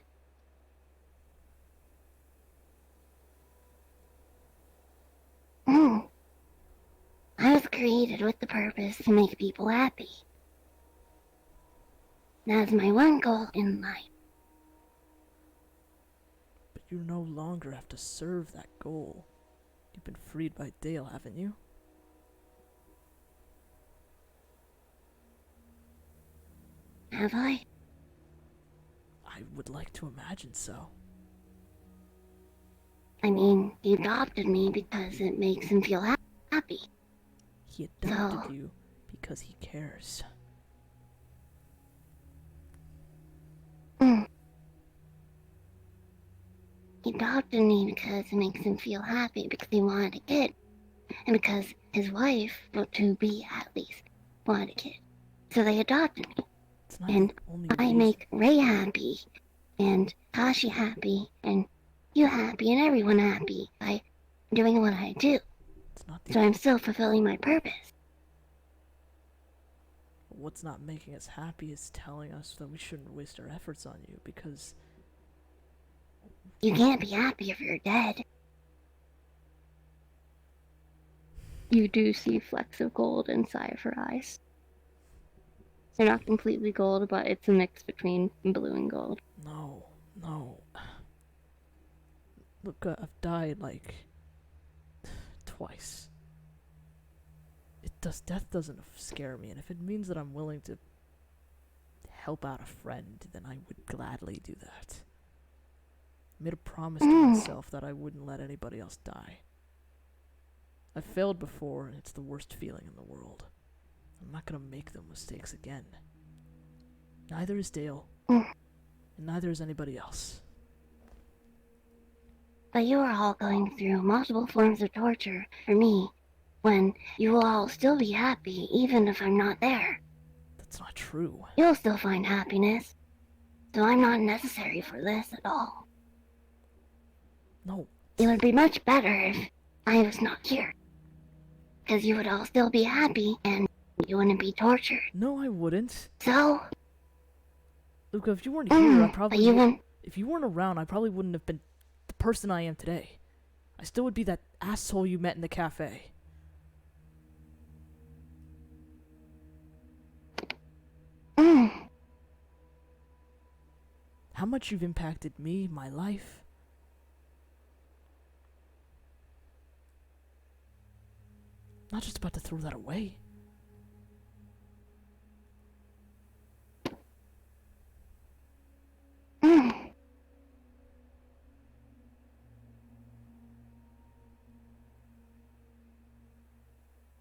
Speaker 2: I was created with the purpose to make people happy. That's my one goal in life.
Speaker 1: But you no longer have to serve that goal. You've been freed by Dale, haven't you?
Speaker 2: Have I?
Speaker 1: I would like to imagine so.
Speaker 2: I mean, he adopted me because it makes him feel happy.
Speaker 1: He adopted
Speaker 2: So-
Speaker 1: you because he cares.
Speaker 2: Mm. He adopted me because it makes him feel happy because he wanted a kid. And because his wife, well, to be at least, wanted a kid. So they adopted me.
Speaker 1: It's not
Speaker 2: And
Speaker 1: the only
Speaker 2: I
Speaker 1: reason.
Speaker 2: make Ray happy, and Tashi happy, and you happy, and everyone happy by doing what I do.
Speaker 1: It's not the
Speaker 2: So I'm still fulfilling my purpose.
Speaker 1: What's not making us happy is telling us that we shouldn't waste our efforts on you because
Speaker 2: You can't be happy if you're dead.
Speaker 3: You do see flecks of gold inside of her eyes. They're not completely gold, but it's a mix between blue and gold.
Speaker 1: no. Look, I've died like twice. Death doesn't scare me, and if it means that I'm willing to help out a friend, then I would gladly do that. I made a promise to myself that I wouldn't let anybody else die. I've failed before, and it's the worst feeling in the world. I'm not gonna make those mistakes again. Neither is Dale, and neither is anybody else.
Speaker 2: But you are all going through multiple forms of torture for me, when you will all still be happy even if I'm not there.
Speaker 1: That's not true.
Speaker 2: You'll still find happiness. So I'm not necessary for this at all.
Speaker 1: No,
Speaker 2: It would be much better if I was not here. Because you would all still be happy and you wouldn't be tortured.
Speaker 1: no, I wouldn't.
Speaker 2: So,
Speaker 1: Luca, if you weren't here, I
Speaker 2: but
Speaker 1: probably
Speaker 2: you
Speaker 1: would.
Speaker 2: wouldn't.
Speaker 1: If you weren't around, I probably wouldn't have been the person I am today. I still would be that asshole you met in the cafe. How much you've impacted me, my life. Not just about to throw that away.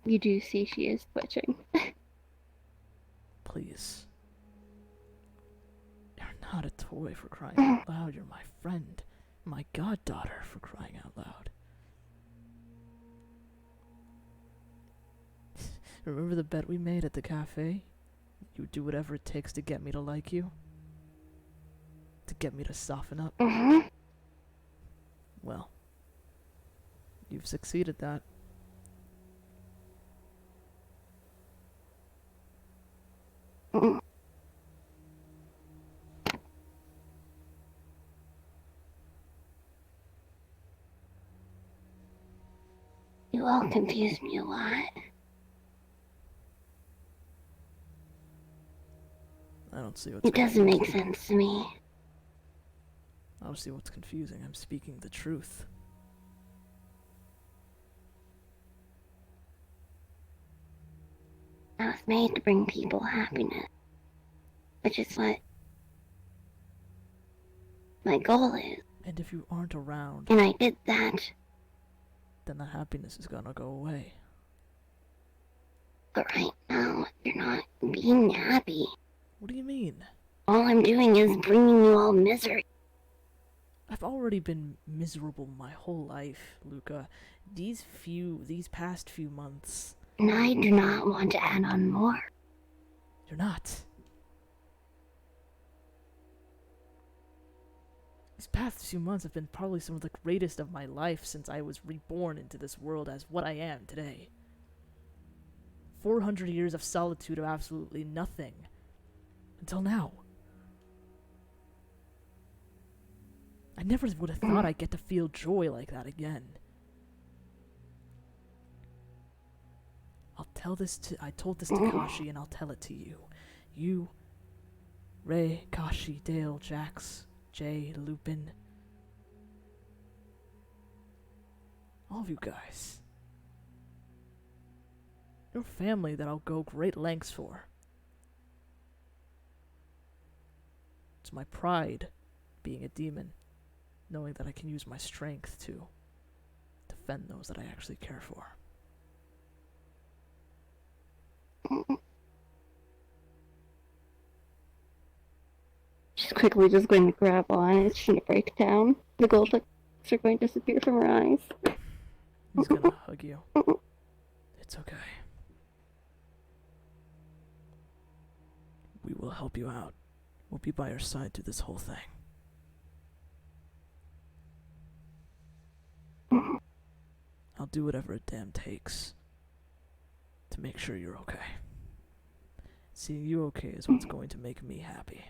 Speaker 3: You do see she is twitching.
Speaker 1: Please. You're not a toy for crying out loud. You're my friend. My goddaughter for crying out loud. Remember the bet we made at the cafe? You would do whatever it takes to get me to like you? To get me to soften up? Well, you've succeeded that.
Speaker 2: You all confuse me a lot.
Speaker 1: I don't see what's
Speaker 2: It doesn't make sense to me.
Speaker 1: I don't see what's confusing. I'm speaking the truth.
Speaker 2: I was made to bring people happiness. Which is what my goal is.
Speaker 1: And if you aren't around,
Speaker 2: And I did that.
Speaker 1: then that happiness is gonna go away.
Speaker 2: But right now, you're not being happy.
Speaker 1: What do you mean?
Speaker 2: All I'm doing is bringing you all misery.
Speaker 1: I've already been miserable my whole life, Luca. These past few months.
Speaker 2: And I do not want to add on more.
Speaker 1: You're not. These past few months have been probably some of the greatest of my life since I was reborn into this world as what I am today. 400 years of solitude of absolutely nothing. Until now. I never would have thought I'd get to feel joy like that again. I told this to Kashi and I'll tell it to you. You Ray, Kashi, Dale, Jax, Jay, Lupin. All of you guys. You're family that I'll go great lengths for. It's my pride, being a demon, knowing that I can use my strength to defend those that I actually care for.
Speaker 3: She's quickly just going to grab on. It's going to break down. The gold flecks are going to disappear from her eyes.
Speaker 1: He's gonna hug you. It's okay. We will help you out. We'll be by your side through this whole thing. I'll do whatever it damn takes to make sure you're okay. Seeing you okay is what's going to make me happy.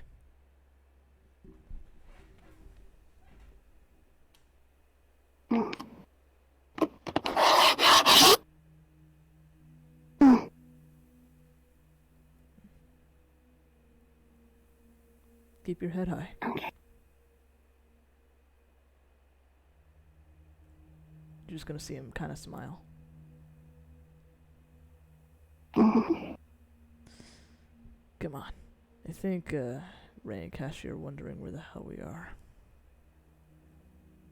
Speaker 1: Keep your head high.
Speaker 2: Okay.
Speaker 1: You're just gonna see him kind of smile.
Speaker 2: Mhm.
Speaker 1: Come on. I think Ray and Cassie are wondering where the hell we are.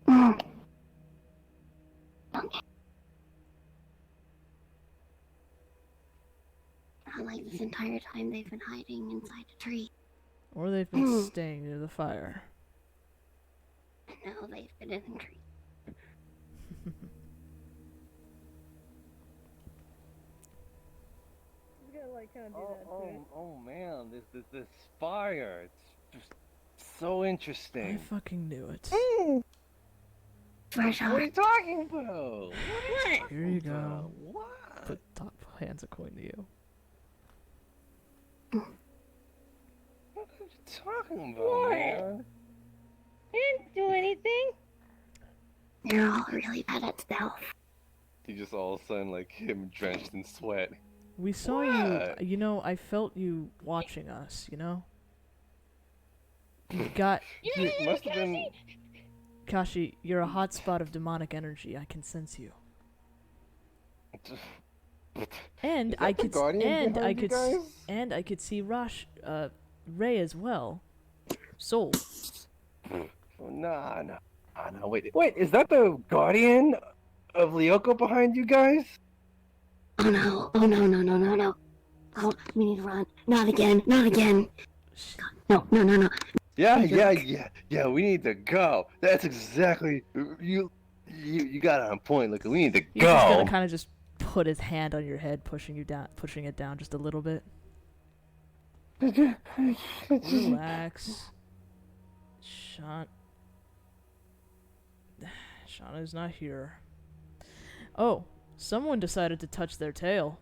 Speaker 2: Mhm. Okay. Like this entire time they've been hiding inside a tree.
Speaker 1: Or they've been staying near the fire.
Speaker 2: No, they've been in the tree.
Speaker 4: Oh man, this fire. It's just so
Speaker 1: I
Speaker 4: interesting.
Speaker 1: fucking knew it.
Speaker 2: Fresh
Speaker 4: What are
Speaker 2: out.
Speaker 4: you talking about? What?
Speaker 1: Here you go.
Speaker 4: What?
Speaker 1: Put top hands a coin to you.
Speaker 4: What are you talking about,
Speaker 5: What?
Speaker 4: man?
Speaker 5: I didn't do anything.
Speaker 2: They're all really bad at stealth.
Speaker 4: He just all of a sudden like him drenched in sweat.
Speaker 1: We saw
Speaker 4: What?
Speaker 1: you. You know, I felt you watching us. You know. You got. You,
Speaker 4: Must have been.
Speaker 1: Kashi, you're a hot spot of demonic energy. I can sense you. And
Speaker 4: Is
Speaker 1: I
Speaker 4: that the
Speaker 1: could.
Speaker 4: Guardian
Speaker 1: And I
Speaker 4: behind you
Speaker 1: could.
Speaker 4: guys?
Speaker 1: And I could see Ray as well. Soul.
Speaker 4: Nah, wait, is that the Guardian of Lyoko behind you guys?
Speaker 2: Oh no, oh no, no, no, no, no. Oh, we need to run. Not again, not again. No, no, no, no.
Speaker 4: Yeah,
Speaker 2: Hey,
Speaker 4: yeah, we need to go. That's exactly, you got it on point, look, we need to
Speaker 1: He's just gonna
Speaker 4: go.
Speaker 1: kind of just put his hand on your head, pushing it down just a little bit. Relax. Shauna's not here. Oh, someone decided to touch their tail.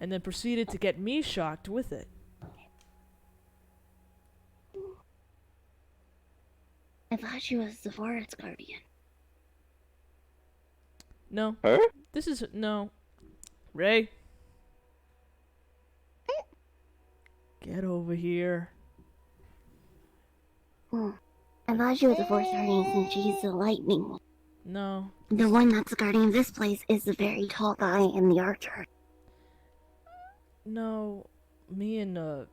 Speaker 1: And then proceeded to get me shocked with it.
Speaker 2: I thought she was the forest guardian.
Speaker 1: No.
Speaker 4: Her?
Speaker 1: This is... No. Ray. Get over here.
Speaker 2: I thought she was the forest guardian since she's the lightning one.
Speaker 1: No.
Speaker 2: The one that's guarding this place is the very tall guy and the archer.
Speaker 1: No. Me and,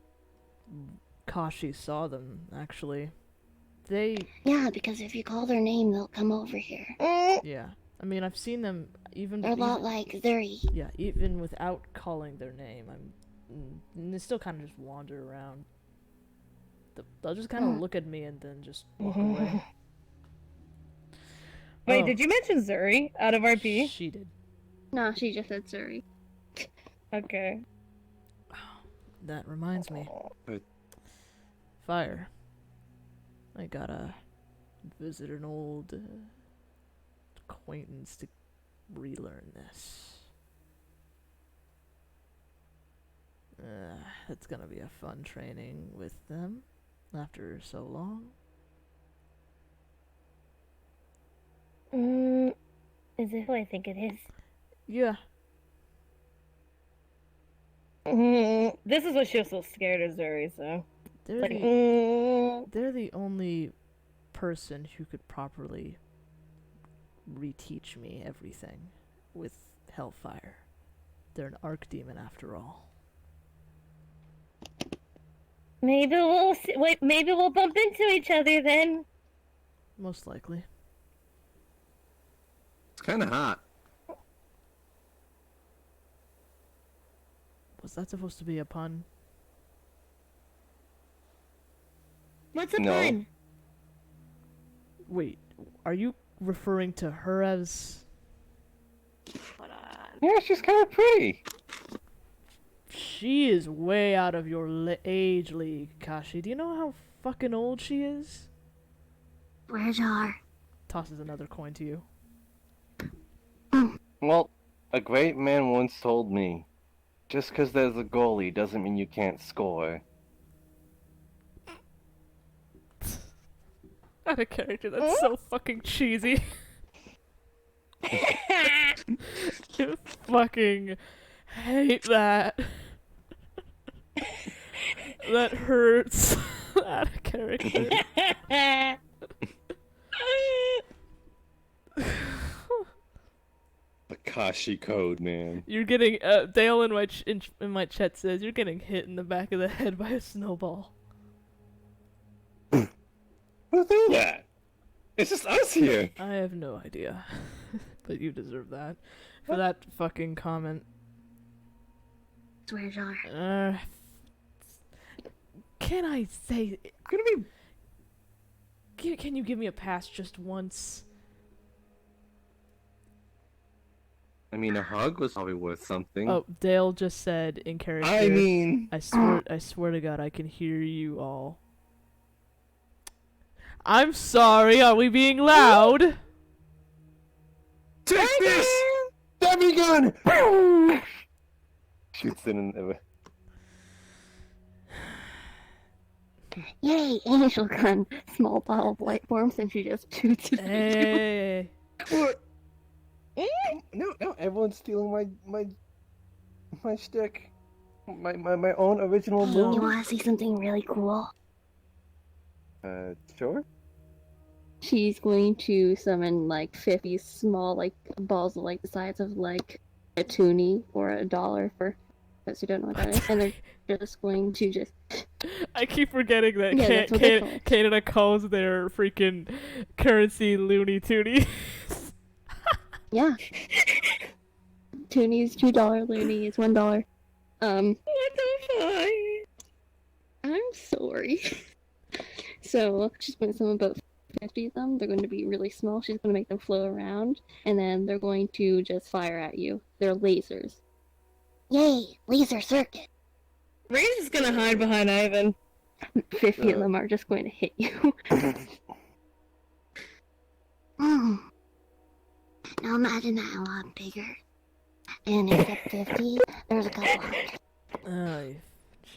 Speaker 1: Kashi saw them, actually. They...
Speaker 2: Yeah, because if you call their name, they'll come over here.
Speaker 1: Yeah. I mean, I've seen them even...
Speaker 2: They're a lot like Zuri.
Speaker 1: Yeah, even without calling their name, and they still kind of just wander around. They'll just kind of look at me and then just walk away.
Speaker 5: Wait,
Speaker 1: Oh,
Speaker 5: did you mention Zuri out of RP?
Speaker 1: She did.
Speaker 3: No, she just said sorry.
Speaker 5: Okay.
Speaker 1: That reminds me.
Speaker 4: But
Speaker 1: Fire. I gotta visit an old acquaintance to relearn this. It's gonna be a fun training with them after so long.
Speaker 5: Is it who I think it is?
Speaker 1: Yeah.
Speaker 5: This is what she was so scared of Zuri, so.
Speaker 1: They're
Speaker 5: Like,
Speaker 1: they're the only person who could properly reteach me everything with Hellfire. They're an archdemon after all.
Speaker 5: maybe maybe we'll bump into each other then.
Speaker 1: Most likely.
Speaker 7: It's kind of hot.
Speaker 1: Was that supposed to be a pun?
Speaker 5: What's a
Speaker 4: No.
Speaker 5: pun?
Speaker 1: Wait, are you referring to her as...
Speaker 4: Yeah, she's kind of pretty.
Speaker 1: She is way out of your age league, Kashi. Do you know how fucking old she is?
Speaker 2: Where's our?
Speaker 1: Tosses another coin to you.
Speaker 4: Well, a great man once told me, just 'cause there's a goalie doesn't mean you can't score.
Speaker 1: Out of character, that's so fucking cheesy. I fucking hate that. That hurts. Out of character.
Speaker 7: The Kashi code, man.
Speaker 1: You're getting Dale in my chat says you're getting hit in the back of the head by a snowball.
Speaker 7: Who threw that? It's just us here.
Speaker 1: I have no idea, but you deserve that for that fucking comment.
Speaker 2: Where's our?
Speaker 1: Can I say?
Speaker 7: Gonna be.
Speaker 1: Can you give me a pass just once?
Speaker 7: I mean, a hug was probably worth something.
Speaker 1: Oh, Dale just said in character.
Speaker 7: I mean,
Speaker 1: I swear to God, I can hear you all. I'm sorry. Are we being loud?
Speaker 7: take this, Debbie gun.
Speaker 4: Shoots it in the...
Speaker 3: Yay, angel gun. Small bottle of light forms and she just shoots it.
Speaker 1: Hey.
Speaker 7: What? No, everyone's stealing my shtick. My own original
Speaker 2: You
Speaker 7: move.
Speaker 2: want to see something really cool?
Speaker 4: Sure?
Speaker 3: She's going to summon like 50 small like balls of like the size of like a toonie or $1 for those who don't know what that is. And they're just going to just
Speaker 1: I keep forgetting that
Speaker 3: Yeah, that's what they're called.
Speaker 1: Canada calls their freaking currency Looney Toonies.
Speaker 3: yeah. Toonies, $2, loony is $1.
Speaker 5: What the fuck?
Speaker 3: I'm sorry. So she's going to summon about 50 of them. They're going to be really small. She's going to make them flow around, and then they're going to just fire at you. They're lasers.
Speaker 2: Yay! Laser circuit.
Speaker 5: Ray's just gonna hide behind Ivan.
Speaker 3: 50 of them are just going to hit you.
Speaker 2: Now imagine that a lot bigger. And instead of 50, there's a couple hundred.
Speaker 1: Ay,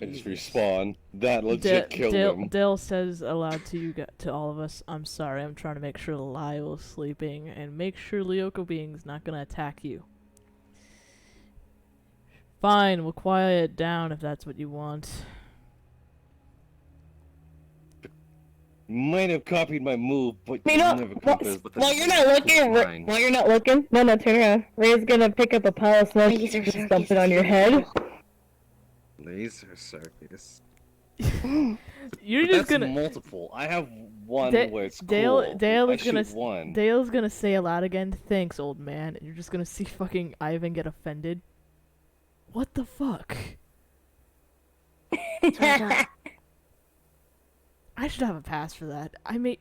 Speaker 7: I just
Speaker 1: Jesus.
Speaker 7: respawn. That legit killed him.
Speaker 1: Dale says aloud to you, to all of us, I'm sorry, I'm trying to make sure Lyle's sleeping, and make sure Lyoko Being's not gonna attack you. Fine, we'll quiet it down if that's what you want.
Speaker 7: Might have copied my move, but
Speaker 5: You
Speaker 7: you
Speaker 5: know,
Speaker 7: never
Speaker 5: while,
Speaker 7: could.
Speaker 5: while you're not looking, while you're not looking, no, turn around. Ray's gonna pick up a pile of smoke
Speaker 2: Laser
Speaker 5: and
Speaker 2: circus.
Speaker 5: dump it on your head.
Speaker 7: Laser circus.
Speaker 1: You're
Speaker 7: But
Speaker 1: just
Speaker 7: that's
Speaker 1: gonna
Speaker 7: multiple. I have one
Speaker 1: Da-
Speaker 7: where it's
Speaker 1: Dale-
Speaker 7: cool.
Speaker 1: Dale
Speaker 7: I
Speaker 1: is gonna
Speaker 7: shoot
Speaker 1: s-
Speaker 7: one.
Speaker 1: Dale's gonna say aloud again, thanks, old man, and you're just gonna see fucking Ivan get offended. What the fuck?
Speaker 2: Georgia,
Speaker 1: I should have a pass for that. I may.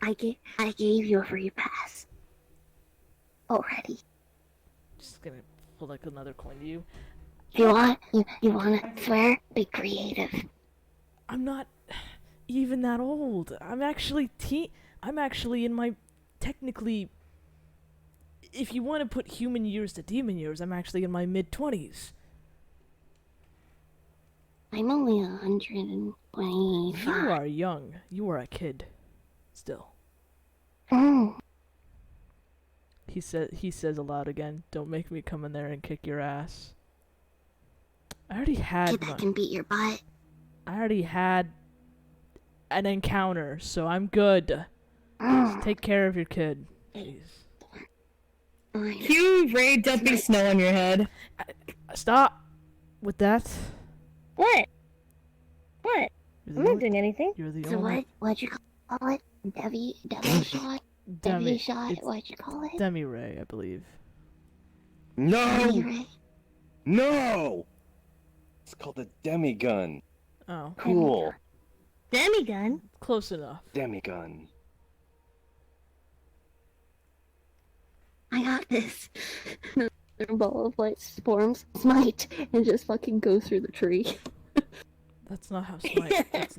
Speaker 2: I gave you a free pass. Already.
Speaker 1: Just gonna pull like another coin to you.
Speaker 2: You wanna swear? Be creative.
Speaker 1: I'm not even that old. I'm actually I'm actually in my technically. If you want to put human years to demon years, I'm actually in my mid-20s.
Speaker 2: I'm only 125.
Speaker 1: You are young. You are a kid. Still.
Speaker 2: Oh,
Speaker 1: He says aloud again, don't make me come in there and kick your ass. I already had
Speaker 2: Kid that can beat your butt.
Speaker 1: I already had an encounter, so I'm good. Just
Speaker 2: Oh,
Speaker 1: take care of your kid. Jeez.
Speaker 2: fine.
Speaker 5: Cue Ray dumping snow on your head.
Speaker 1: Stop with that.
Speaker 5: What? What?
Speaker 1: You're
Speaker 5: I'm
Speaker 1: the
Speaker 5: not
Speaker 1: only,
Speaker 5: doing anything.
Speaker 1: you're the
Speaker 2: So
Speaker 1: only
Speaker 2: what'd you call it? Devil shot? Devil
Speaker 1: demi.
Speaker 2: shot?
Speaker 1: It's
Speaker 2: What'd you call it?
Speaker 1: demi-ray, I believe.
Speaker 4: No!
Speaker 2: Ray?
Speaker 4: No! It's called a demi-gun.
Speaker 1: Oh,
Speaker 4: Cool.
Speaker 5: Demi-gun?
Speaker 1: close enough.
Speaker 4: Demi-gun.
Speaker 2: I got this.
Speaker 3: Their ball of light forms, smite, and just fucking go through the tree.
Speaker 1: That's not how smite.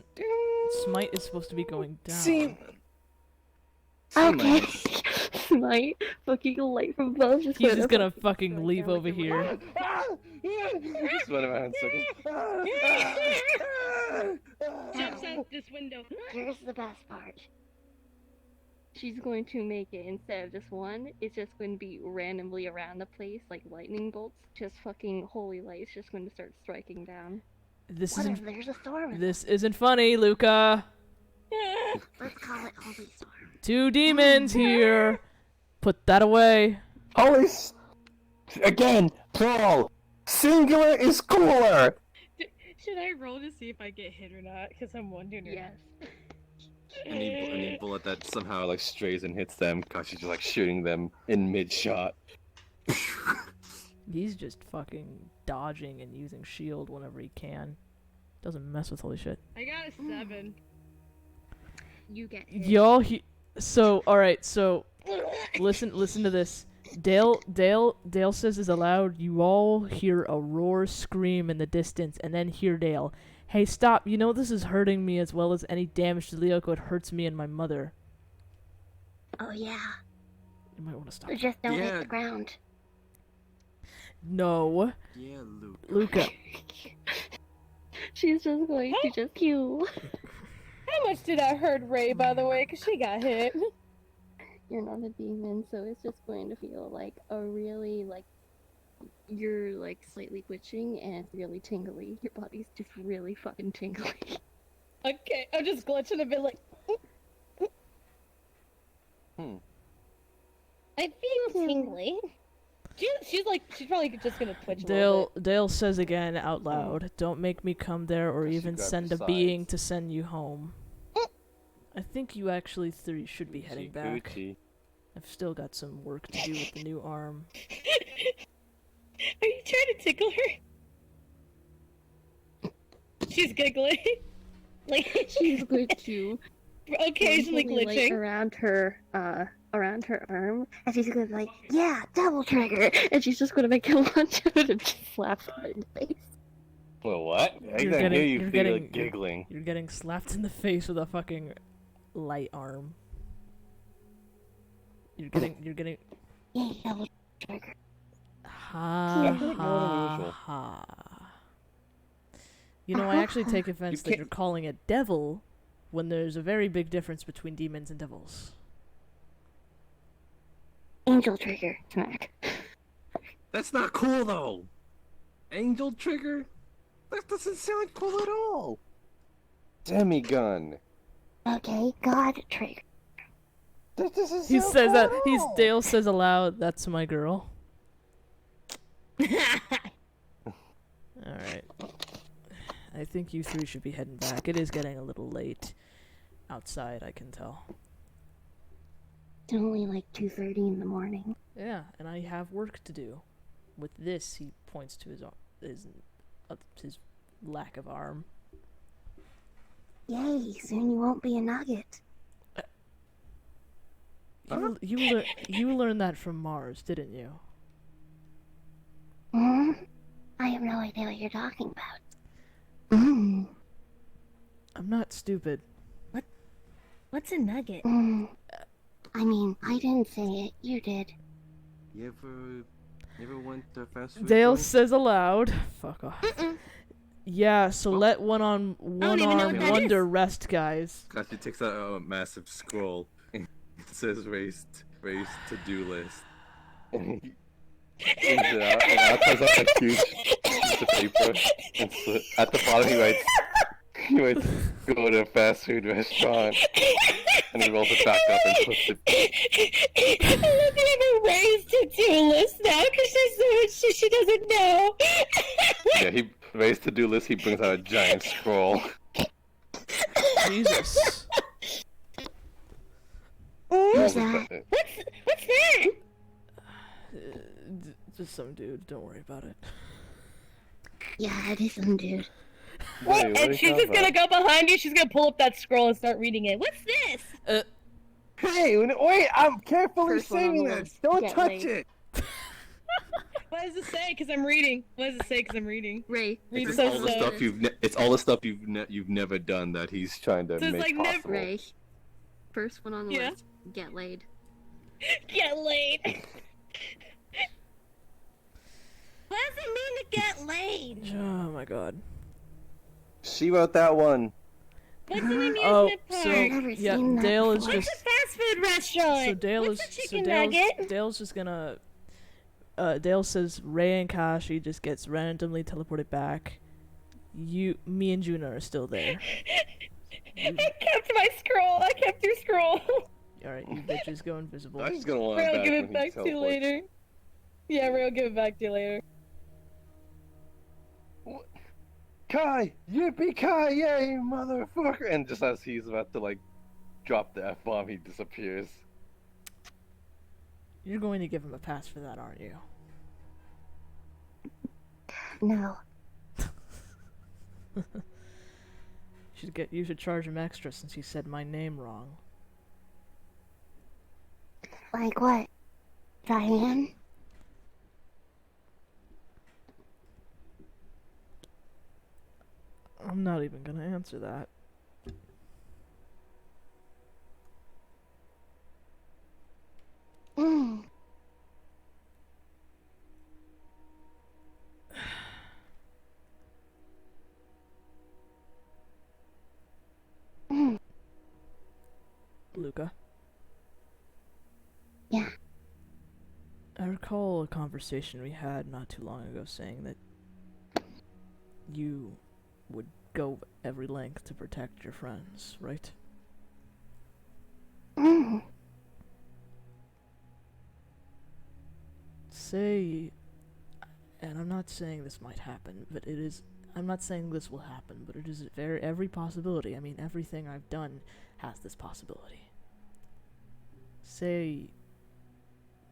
Speaker 1: Smite is supposed to be going down.
Speaker 4: See?
Speaker 2: Okay.
Speaker 3: Smite, fucking light from above.
Speaker 1: He's just gonna fucking leap over here.
Speaker 4: Just run around in circles.
Speaker 5: Jumps out this window.
Speaker 2: Here's the best part.
Speaker 3: She's going to make it, instead of just one, it's just going to be randomly around the place, like lightning bolts. Just fucking holy light. It's just going to start striking down.
Speaker 1: This
Speaker 2: What if
Speaker 1: isn't.
Speaker 2: there's a storm?
Speaker 1: This isn't funny, Luca.
Speaker 2: Let's call it Holy Storm.
Speaker 1: 2 demons here. Put that away.
Speaker 4: Again, plural. Singular is cooler.
Speaker 5: Should I roll to see if I get hit or not? Because I'm wondering.
Speaker 3: Yes.
Speaker 7: Any bullet that
Speaker 4: Somehow, like, strays and hits them. Cause she's just, like, shooting them in mid-shot.
Speaker 1: He's just fucking dodging and using shield whenever he can. Doesn't mess with holy shit.
Speaker 5: I got a 7.
Speaker 3: You get hit.
Speaker 1: Y'all, so all right, so listen to this. Dale says is allowed. You all hear a roar, scream in the distance, and then hear Dale. Hey, stop! You know this is hurting me as well as any damage to Lyoko. It hurts me and my mother.
Speaker 2: Oh yeah.
Speaker 1: You might want to stop.
Speaker 2: Just don't hit
Speaker 7: Yeah.
Speaker 2: the ground.
Speaker 1: No,
Speaker 7: Yeah, Luke.
Speaker 1: Luca.
Speaker 3: She's just going to just cue.
Speaker 5: How much did I hurt Ray, by the way? Because she got hit.
Speaker 3: You're not a demon, so it's just going to feel like a really, like, you're, like, slightly twitching and it's really tingly. Your body's just really fucking tingly.
Speaker 5: Okay, I'm just glitching a bit like. I feel tingly. She's probably just gonna twitch a little bit.
Speaker 1: Dale says again out loud, "Don't make me come there or
Speaker 4: Guess you
Speaker 1: even
Speaker 4: grabbed
Speaker 1: send
Speaker 4: the
Speaker 1: a being
Speaker 4: sides.
Speaker 1: to send you home." I think you actually three should be heading back.
Speaker 4: Gucci.
Speaker 1: I've still got some work to do with the new arm.
Speaker 5: Are you trying to tickle her? She's giggling. Like
Speaker 3: She's going to
Speaker 5: occasionally
Speaker 3: painfully light
Speaker 5: glitching.
Speaker 3: around her arm,
Speaker 2: And she's gonna be like, yeah, double trigger.
Speaker 3: and she's just gonna make a lunge at it and just slap her in the face.
Speaker 4: Well, what? I
Speaker 1: You're
Speaker 4: can
Speaker 1: getting-
Speaker 4: hear you
Speaker 1: you're
Speaker 4: feel
Speaker 1: getting-
Speaker 4: like giggling.
Speaker 1: You're getting slapped in the face with a fucking light arm. You're getting
Speaker 2: Yeah, double trigger.
Speaker 1: ha
Speaker 4: That's not
Speaker 1: ha
Speaker 4: unusual.
Speaker 1: ha. You know, I actually take offense that
Speaker 4: can't-
Speaker 1: you're calling it devil when there's a very big difference between demons and devils.
Speaker 2: Angel trigger. Smack.
Speaker 7: That's not cool though. Angel trigger? That doesn't sound cool at all.
Speaker 4: Demi-gun.
Speaker 2: Okay, God trigger.
Speaker 4: That doesn't
Speaker 1: He
Speaker 4: sound
Speaker 1: says
Speaker 4: cool
Speaker 1: that
Speaker 4: at
Speaker 1: he's
Speaker 4: all.
Speaker 1: Dale says aloud, "That's my girl." Alright. I think you three should be heading back. It is getting a little late outside, I can tell.
Speaker 2: It's only like 2:30 in the morning.
Speaker 1: Yeah, and I have work to do. With this, he points to his lack of arm.
Speaker 2: Yay, soon you won't be a nugget.
Speaker 1: You learned that from Mars, didn't you?
Speaker 2: Hmm? I have no idea what you're talking about. Mm.
Speaker 1: I'm not stupid.
Speaker 5: What's a nugget?
Speaker 2: Mm. I mean, I didn't say it. You did.
Speaker 7: You ever went to fast food?
Speaker 1: Dale
Speaker 7: joint?
Speaker 1: says aloud, "Fuck off." Yeah, so let one
Speaker 5: even know
Speaker 1: arm
Speaker 5: what that
Speaker 1: wonder
Speaker 5: is.
Speaker 1: rest, guys.
Speaker 7: She takes out a massive scroll. It says race to-do list.
Speaker 4: Brings it out, and out comes up a huge piece of paper, and at the bottom he writes, go to a fast food restaurant, and he rolls it back up and puts it.
Speaker 5: Olivia erased a to-do list now because there's so much shit she doesn't know.
Speaker 4: Yeah, he raised to-do list. He brings out a giant scroll.
Speaker 1: Jesus.
Speaker 2: Who's that?
Speaker 5: What's that?
Speaker 1: Just some dude. Don't worry about it.
Speaker 2: Yeah, it is some dude.
Speaker 5: What?
Speaker 4: Wait, what are
Speaker 5: And
Speaker 4: you
Speaker 5: she's
Speaker 4: talking
Speaker 5: just gonna
Speaker 4: about?
Speaker 5: go behind you. She's gonna pull up that scroll and start reading it. What's this?
Speaker 7: Hey, wait! I'm carefully
Speaker 3: First one on the
Speaker 7: saving that.
Speaker 3: list.
Speaker 7: Don't
Speaker 3: Get
Speaker 7: touch
Speaker 3: laid.
Speaker 7: it.
Speaker 5: What does it say? Because I'm reading. What does it say? Because I'm reading.
Speaker 3: Ray,
Speaker 5: Read
Speaker 4: It's
Speaker 5: so
Speaker 4: all the
Speaker 5: slow.
Speaker 4: stuff it's all the stuff you've never done that he's trying to
Speaker 5: So it's
Speaker 4: make
Speaker 5: like never-
Speaker 4: possible.
Speaker 3: Ray. First one on the
Speaker 5: Yeah?
Speaker 3: list. Get laid.
Speaker 5: Get laid.
Speaker 2: What does it mean to get laid?
Speaker 1: Oh my god.
Speaker 4: She wrote that one.
Speaker 5: What's an amusement
Speaker 1: Oh,
Speaker 5: park?
Speaker 1: so
Speaker 2: Never
Speaker 1: yeah,
Speaker 2: seen that
Speaker 1: Dale is
Speaker 2: before.
Speaker 5: What's
Speaker 1: just
Speaker 5: a fast food restaurant?
Speaker 1: so Dale
Speaker 5: What's
Speaker 1: is
Speaker 5: a
Speaker 1: so
Speaker 5: chicken
Speaker 1: Dale's,
Speaker 5: nugget?
Speaker 1: Dale's just gonna Dale says Ray and Kashi just gets randomly teleported back. Me and Juna are still there.
Speaker 5: I kept my scroll. I kept your scroll.
Speaker 1: Alright, you bitches go invisible.
Speaker 4: I'm just gonna want
Speaker 5: Ray
Speaker 4: it
Speaker 5: will
Speaker 4: back
Speaker 5: give
Speaker 4: when
Speaker 5: it
Speaker 4: he
Speaker 5: back to you
Speaker 4: teleports.
Speaker 5: later. Yeah, Ray will give it back to you later.
Speaker 4: Kai, yippee Kai, yay, motherfucker! And just as he's about to like drop the F-bomb, he disappears.
Speaker 1: You're going to give him a pass for that, aren't you?
Speaker 2: No.
Speaker 1: You should charge him extra since he said my name wrong.
Speaker 2: Like what? Diane?
Speaker 1: I'm not even gonna answer that.
Speaker 2: Mm. Mm.
Speaker 1: Luca?
Speaker 2: Yeah.
Speaker 1: I recall a conversation we had not too long ago saying that you would go every length to protect your friends, right?
Speaker 2: Mm.
Speaker 1: Say, and I'm not saying this might happen, but it is, I'm not saying this will happen, but it is every possibility. I mean, everything I've done has this possibility. Say,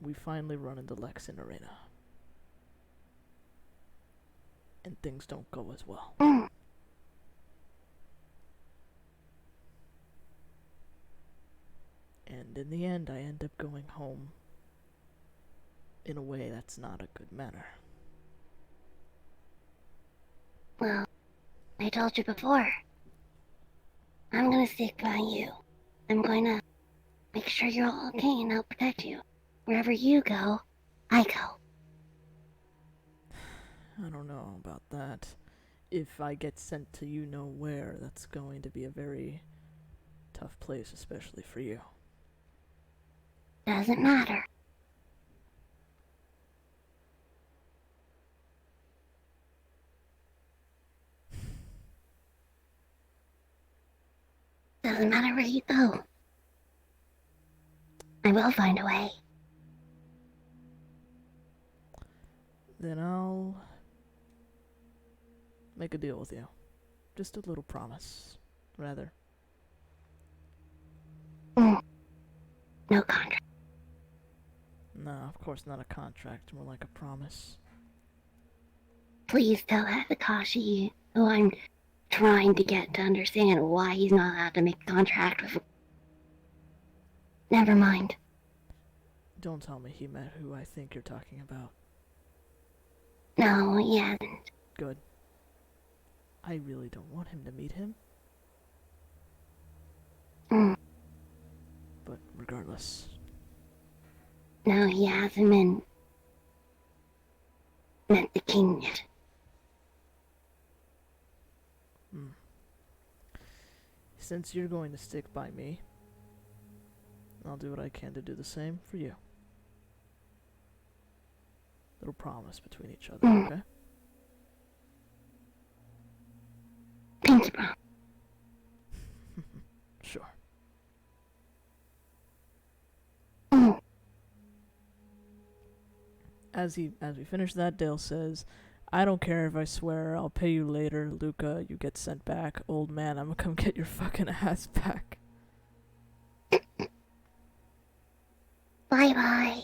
Speaker 1: we finally run into Lex in Arena. And things don't go as well.
Speaker 2: Mm.
Speaker 1: And in the end, I end up going home in a way that's not a good manner.
Speaker 2: Well, I told you before. I'm gonna stick by you. I'm going to make sure you're all okay and I'll protect you. Wherever you go, I go.
Speaker 1: I don't know about that. If I get sent to you know where, that's going to be a very tough place, especially for you.
Speaker 2: Doesn't matter. Doesn't matter where you go. I will find a way.
Speaker 1: Then I'll make a deal with you. Just a little promise, rather.
Speaker 2: Mm. No contract.
Speaker 1: No, of course not a contract, more like a promise.
Speaker 2: Please tell Hatakashi, who I'm trying to get to understand why he's not allowed to make a contract with. Never mind.
Speaker 1: Don't tell me he met who I think you're talking about.
Speaker 2: No, he hasn't.
Speaker 1: Good. I really don't want him to meet him,
Speaker 2: Mm.
Speaker 1: but regardless.
Speaker 2: No, he hasn't met the king yet.
Speaker 1: Since you're going to stick by me, I'll do what I can to do the same for you. Little promise between each other,
Speaker 2: Mm.
Speaker 1: okay? as we finish that, Dale says, "I don't care if I swear. I'll pay you later, Luca. You get sent back. Old man, I'm gonna come get your fucking ass back."
Speaker 2: Bye bye.